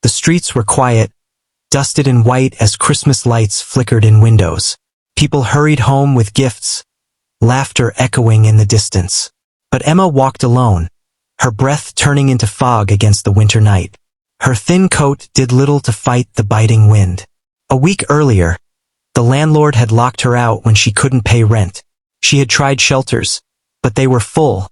The streets were quiet, dusted in white as Christmas lights flickered in windows. People hurried home with gifts, laughter echoing in the distance. But Emma walked alone, her breath turning into fog against the winter night. Her thin coat did little to fight the biting wind. A week earlier, the landlord had locked her out when she couldn't pay rent. She had tried shelters, but they were full,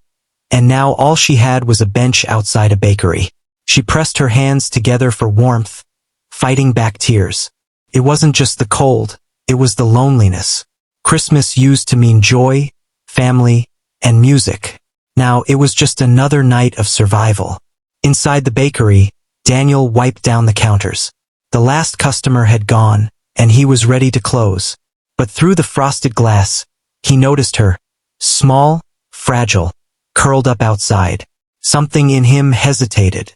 and now all she had was a bench outside a bakery. She pressed her hands together for warmth, fighting back tears. It wasn't just the cold, it was the loneliness. Christmas used to mean joy, family, and music. Now it was just another night of survival. Inside the bakery, Daniel wiped down the counters. The last customer had gone, and he was ready to close. But through the frosted glass, he noticed her, small, fragile, curled up outside. Something in him hesitated.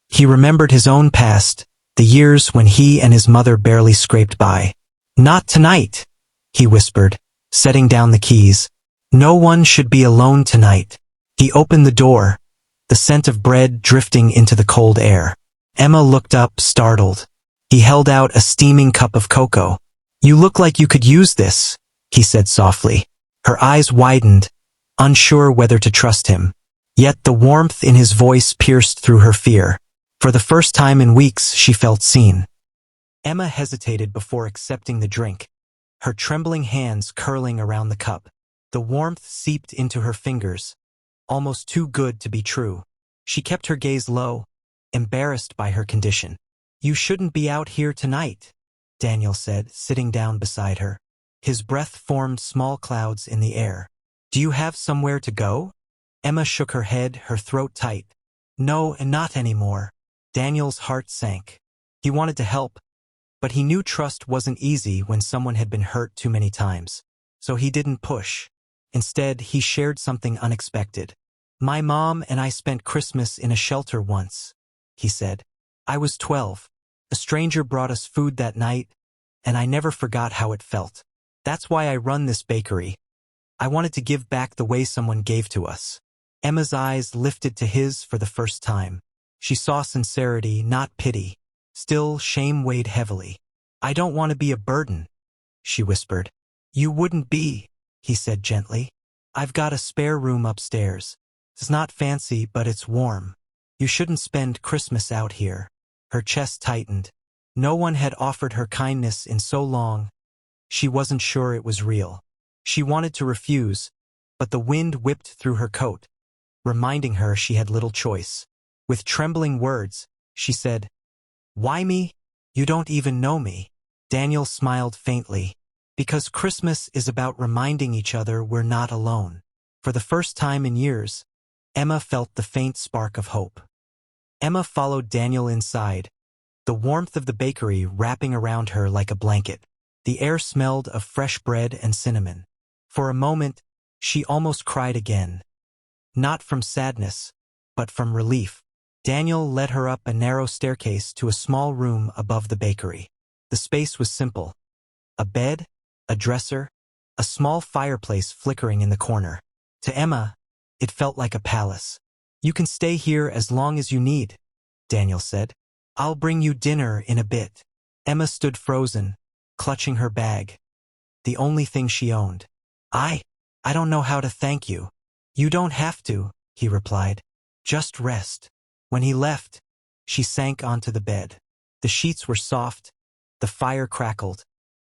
He remembered his own past, the years when he and his mother barely scraped by. "Not tonight," he whispered, setting down the keys. "No one should be alone tonight." He opened the door, the scent of bread drifting into the cold air. Emma looked up, startled. He held out a steaming cup of cocoa. "You look like you could use this," he said softly. Her eyes widened, unsure whether to trust him. Yet the warmth in his voice pierced through her fear. For the first time in weeks, she felt seen. Emma hesitated before accepting the drink, her trembling hands curling around the cup. The warmth seeped into her fingers, almost too good to be true. She kept her gaze low, embarrassed by her condition. "You shouldn't be out here tonight," Daniel said, sitting down beside her. His breath formed small clouds in the air. "Do you have somewhere to go?" Emma shook her head, her throat tight. "No, and not anymore." Daniel's heart sank. He wanted to help, but he knew trust wasn't easy when someone had been hurt too many times. So he didn't push. Instead, he shared something unexpected. "My mom and I spent Christmas in a shelter once," he said. "I was 12. A stranger brought us food that night, and I never forgot how it felt. That's why I run this bakery. I wanted to give back the way someone gave to us." Emma's eyes lifted to his for the first time. She saw sincerity, not pity. Still, shame weighed heavily. "I don't want to be a burden," she whispered. "You wouldn't be," he said gently. "I've got a spare room upstairs. It's not fancy, but it's warm. You shouldn't spend Christmas out here." Her chest tightened. No one had offered her kindness in so long. She wasn't sure it was real. She wanted to refuse, but the wind whipped through her coat, reminding her she had little choice. With trembling words, she said, "Why me? You don't even know me." Daniel smiled faintly. "Because Christmas is about reminding each other we're not alone." For the first time in years, Emma felt the faint spark of hope. Emma followed Daniel inside, the warmth of the bakery wrapping around her like a blanket. The air smelled of fresh bread and cinnamon. For a moment, she almost cried again. Not from sadness, but from relief. Daniel led her up a narrow staircase to a small room above the bakery. The space was simple. A bed, a dresser, a small fireplace flickering in the corner. To Emma, it felt like a palace. "You can stay here as long as you need," Daniel said. "I'll bring you dinner in a bit." Emma stood frozen, clutching her bag, the only thing she owned. I don't know how to thank you." "You don't have to," he replied. "Just rest." When he left, she sank onto the bed. The sheets were soft, the fire crackled,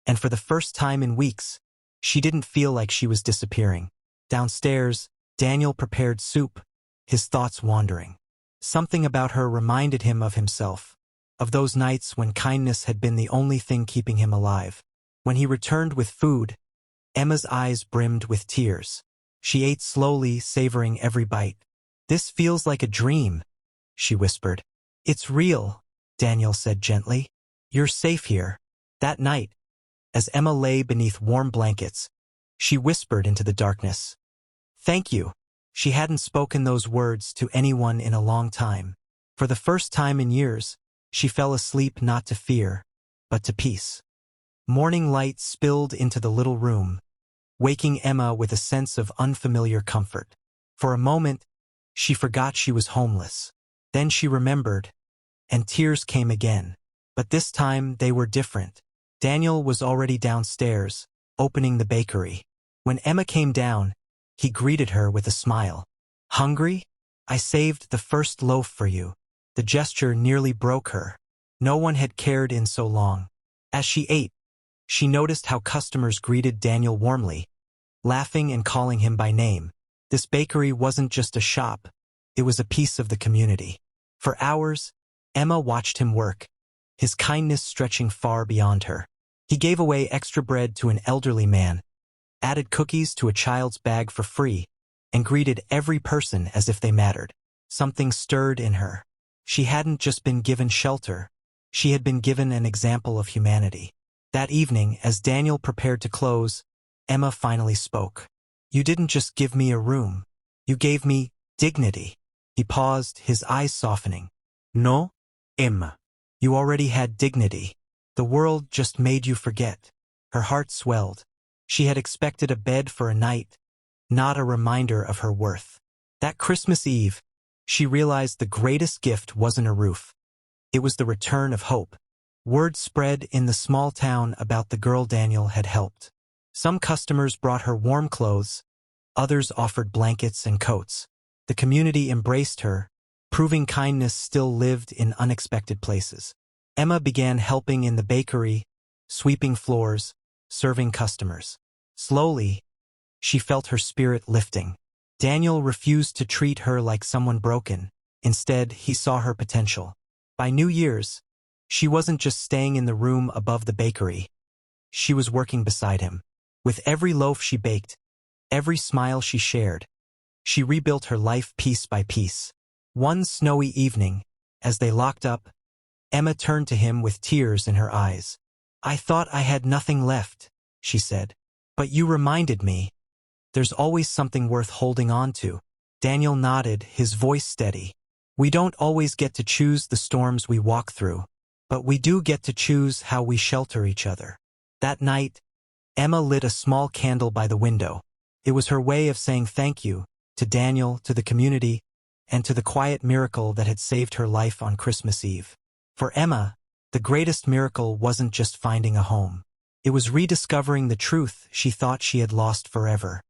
and for the first time in weeks, she didn't feel like she was disappearing. Downstairs, Daniel prepared soup, his thoughts wandering. Something about her reminded him of himself, of those nights when kindness had been the only thing keeping him alive. When he returned with food, Emma's eyes brimmed with tears. She ate slowly, savoring every bite. "This feels like a dream," she whispered. "It's real," Daniel said gently. "You're safe here." That night, as Emma lay beneath warm blankets, she whispered into the darkness, "Thank you." She hadn't spoken those words to anyone in a long time. For the first time in years, she fell asleep not to fear, but to peace. Morning light spilled into the little room, waking Emma with a sense of unfamiliar comfort. For a moment, she forgot she was homeless. Then she remembered, and tears came again. But this time they were different. Daniel was already downstairs, opening the bakery. When Emma came down, he greeted her with a smile. "Hungry? I saved the first loaf for you." The gesture nearly broke her. No one had cared in so long. As she ate, she noticed how customers greeted Daniel warmly, laughing and calling him by name. This bakery wasn't just a shop, it was a piece of the community. For hours, Emma watched him work, his kindness stretching far beyond her. He gave away extra bread to an elderly man, added cookies to a child's bag for free, and greeted every person as if they mattered. Something stirred in her. She hadn't just been given shelter, she had been given an example of humanity. That evening, as Daniel prepared to close, Emma finally spoke. "You didn't just give me a room. You gave me dignity." He paused, his eyes softening. "No, Emma. You already had dignity. The world just made you forget." Her heart swelled. She had expected a bed for a night, not a reminder of her worth. That Christmas Eve, she realized the greatest gift wasn't a roof. It was the return of hope. Word spread in the small town about the girl Daniel had helped. Some customers brought her warm clothes, others offered blankets and coats. The community embraced her, proving kindness still lived in unexpected places. Emma began helping in the bakery, sweeping floors, serving customers. Slowly, she felt her spirit lifting. Daniel refused to treat her like someone broken. Instead, he saw her potential. By New Year's, she wasn't just staying in the room above the bakery. She was working beside him. With every loaf she baked, every smile she shared, she rebuilt her life piece by piece. One snowy evening, as they locked up, Emma turned to him with tears in her eyes. "I thought I had nothing left," she said. "But you reminded me. There's always something worth holding on to." Daniel nodded, his voice steady. "We don't always get to choose the storms we walk through, but we do get to choose how we shelter each other." That night, Emma lit a small candle by the window. It was her way of saying thank you, to Daniel, to the community, and to the quiet miracle that had saved her life on Christmas Eve. For Emma, the greatest miracle wasn't just finding a home. It was rediscovering the truth she thought she had lost forever.